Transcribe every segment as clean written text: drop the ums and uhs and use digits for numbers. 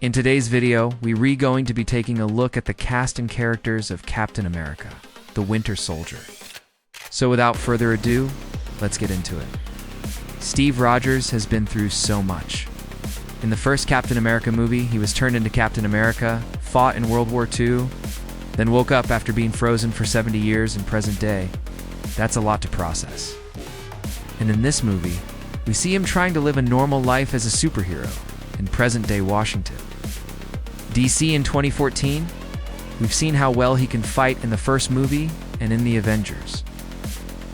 In today's video, we're going to be taking a look at the cast and characters of Captain America, the Winter Soldier. So without further ado, let's get into it. Steve Rogers has been through so much. In the first Captain America movie, he was turned into Captain America, fought in World War II, then woke up after being frozen for 70 years in present day. That's a lot to process. And in this movie, we see him trying to live a normal life as a superhero in present-day Washington. DC in 2014, we've seen how well he can fight in the first movie and in the Avengers.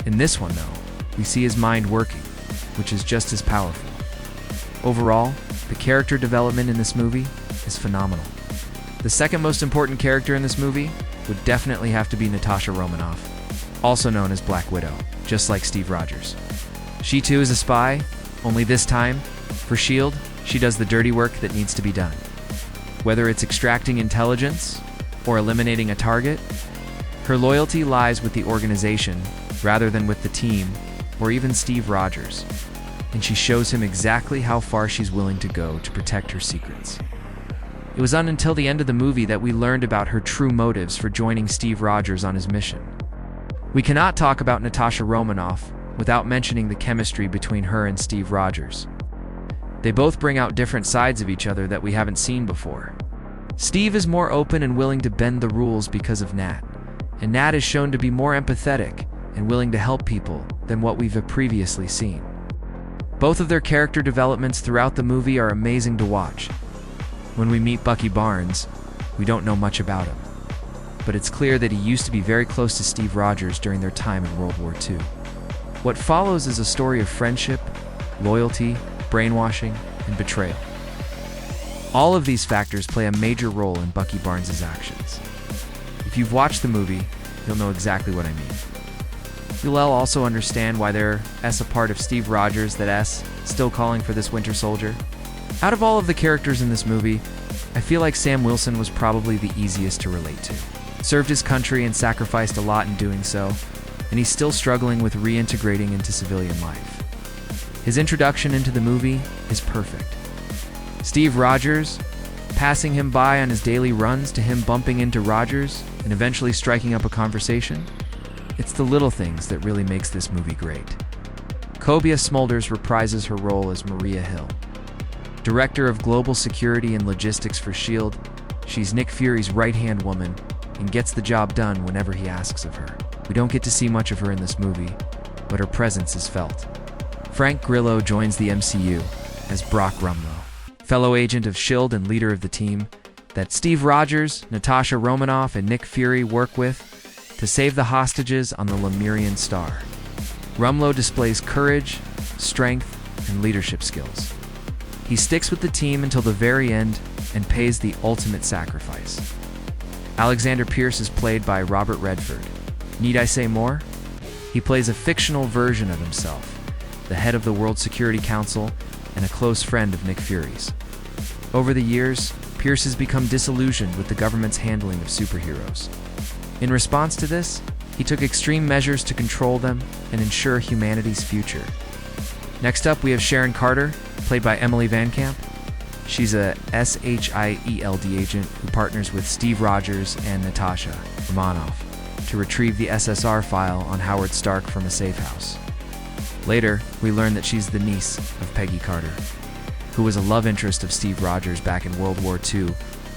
In this one, though, we see his mind working, which is just as powerful. Overall, the character development in this movie is phenomenal. The second most important character in this movie would definitely have to be Natasha Romanoff, also known as Black Widow, just like Steve Rogers. She too is a spy, only this time, for S.H.I.E.L.D., she does the dirty work that needs to be done. Whether it's extracting intelligence or eliminating a target, her loyalty lies with the organization rather than with the team or even Steve Rogers, and she shows him exactly how far she's willing to go to protect her secrets. It was until the end of the movie that we learned about her true motives for joining Steve Rogers on his mission. We cannot talk about Natasha Romanoff without mentioning the chemistry between her and Steve Rogers. They both bring out different sides of each other that we haven't seen before. Steve is more open and willing to bend the rules because of Nat, and Nat is shown to be more empathetic and willing to help people than what we've previously seen. Both of their character developments throughout the movie are amazing to watch. When we meet Bucky Barnes, we don't know much about him, but it's clear that he used to be very close to Steve Rogers during their time in World War II. What follows is a story of friendship, loyalty, brainwashing, and betrayal. All of these factors play a major role in Bucky Barnes' actions. If you've watched the movie, you'll know exactly what I mean. You'll also understand why they're a part of Steve Rogers that still calling for this Winter Soldier. Out of all of the characters in this movie, I feel like Sam Wilson was probably the easiest to relate to. Served his country and sacrificed a lot in doing so, and he's still struggling with reintegrating into civilian life. His introduction into the movie is perfect. Steve Rogers, passing him by on his daily runs to him bumping into Rogers and eventually striking up a conversation. It's the little things that really makes this movie great. Cobie Smulders reprises her role as Maria Hill. Director of Global Security and Logistics for S.H.I.E.L.D., she's Nick Fury's right-hand woman and gets the job done whenever he asks of her. We don't get to see much of her in this movie, but her presence is felt. Frank Grillo joins the MCU as Brock Rumlow, fellow agent of S.H.I.E.L.D. and leader of the team that Steve Rogers, Natasha Romanoff, and Nick Fury work with to save the hostages on the Lemurian Star. Rumlow displays courage, strength, and leadership skills. He sticks with the team until the very end and pays the ultimate sacrifice. Alexander Pierce is played by Robert Redford. Need I say more? He plays a fictional version of himself, the head of the World Security Council and a close friend of Nick Fury's. Over the years, Pierce has become disillusioned with the government's handling of superheroes. In response to this, he took extreme measures to control them and ensure humanity's future. Next up, we have Sharon Carter, played by Emily VanCamp. She's a S.H.I.E.L.D. agent who partners with Steve Rogers and Natasha Romanoff to retrieve the SSR file on Howard Stark from a safe house. Later, we learn that she's the niece of Peggy Carter, who was a love interest of Steve Rogers back in World War II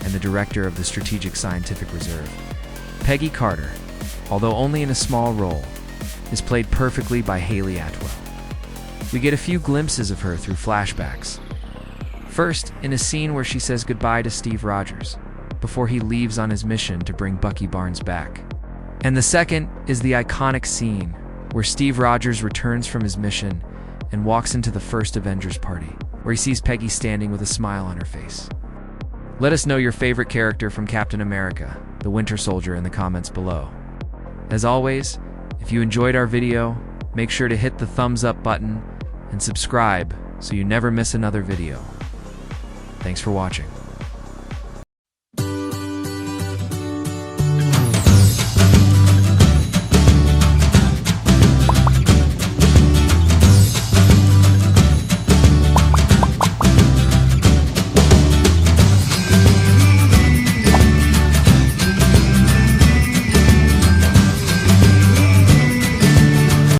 and the director of the Strategic Scientific Reserve. Peggy Carter, although only in a small role, is played perfectly by Hayley Atwell. We get a few glimpses of her through flashbacks. First, in a scene where she says goodbye to Steve Rogers before he leaves on his mission to bring Bucky Barnes back. And the second is the iconic scene where Steve Rogers returns from his mission and walks into the first Avengers party, where he sees Peggy standing with a smile on her face. Let us know your favorite character from Captain America, the Winter Soldier, in the comments below. As always, if you enjoyed our video, make sure to hit the thumbs up button and subscribe so you never miss another video. Thanks for watching.